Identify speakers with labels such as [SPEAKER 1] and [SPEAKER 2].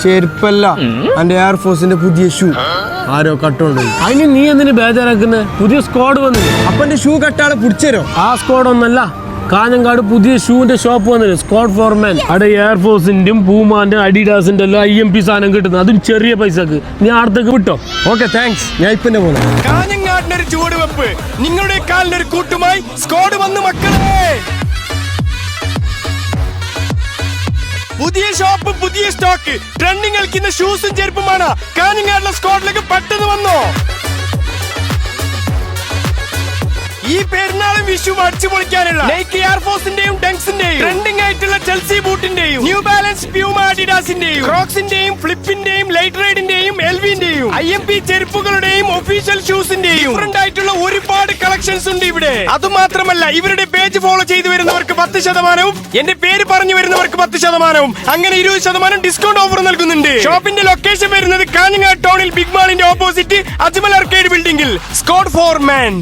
[SPEAKER 1] ചെരുപ്പല്ല, എന്റെ എയർഫോഴ്സിന്റെ പുതിയ ഷൂ ആരോ കട്ടോണ്ട്.
[SPEAKER 2] അതിന് നീ എന്തിനു ബേജാറാക്കുന്നത്? പുതിയ സ്ക്വാഡ് വന്നില്ലേ?
[SPEAKER 1] അപ്പൊ എന്റെ ഷൂ കട്ടാളെ പിടിച്ചേരോ?
[SPEAKER 2] ആ സ്ക്വാഡ് ഒന്നല്ല, കാഞ്ഞങ്ങാട് പുതിയ ഷൂവിന്റെ ഷോപ്പ് വന്നില്ലേ, സ്ക്വാഡ് ഫോർമാൻ. അവിടെ എയർഫോഴ്സിന്റെയും പൂമാന്റെ അഡിഡാസിന്റെ എല്ലാം IMP സാധനം കിട്ടുന്നത്, അതും ചെറിയ പൈസക്ക്. നീ അടുത്തേക്ക് വിട്ടോ.
[SPEAKER 1] Okay, thanks. ഞാൻ ഇപ്പൊ പോകുന്നു.
[SPEAKER 3] കാഞ്ഞങ്ങാടിനൊരു ചുവടുവെപ്പ്, നിങ്ങളുടെ കാലിനൊരു കൂട്ടുമായി സ്ക്വാഡ് വന്ന് മക്കളെ. പുതിയ ഷോപ്പ്, പുതിയ സ്റ്റോക്ക്, ട്രെൻഡിങ് കളിക്കുന്ന ഷൂസും ചെരുപ്പുമാണ്. കാഞ്ഞങ്ങാടിലെ സ്ക്വാഡിലേക്ക് പെട്ടെന്ന് വന്നോ. ഈ പെരുന്നാളും വിഷുവും അടിച്ചു പൊളിക്കാനുള്ള നൈക്കി എയർഫോഴ്സിന്റെയും ഡങ്സിന്റെയും ട്രെൻഡിംഗ് ആയിട്ടുള്ള ചെൽസി ബൂട്ടിന്റെയും ന്യൂ ബാലൻസ് പ്യൂമ അഡിഡാസിന്റെയും ക്രോക്സിന്റെയും ഫ്ലിപ്പിന്റെയും ലൈറ്റ് റൈഡിന്റെയും LVന്റെയും IMP ചെരുപ്പുകളുടെയും ഒഫീഷ്യൽ ഷൂസിന്റെയും ഡിഫറന്റ് ആയിട്ടുള്ള ഒരുപാട് കളക്ഷൻസ് ഉണ്ട് ഇവിടെ. അതുമാത്രമല്ല, ഇവരുടെ പേജ് ഫോളോ ചെയ്തു വരുന്നവർക്ക് 10%, എന്റെ പേര് പറഞ്ഞു വരുന്നവർക്ക് 10%, അങ്ങനെ 20% ഡിസ്കൗണ്ട് ഓഫർ നൽകുന്നുണ്ട്. ഷോപ്പിന്റെ ലൊക്കേഷൻ വരുന്നത് കാഞ്ഞങ്ങാട് ടൗണിൽ ബിഗ് മാളിന്റെ ഓപ്പോസിറ്റ് അജ്മൽ ആർക്കേഡ് ബിൽഡിംഗിൽ. സ്ക്വാഡ് ഫോർമാൻ.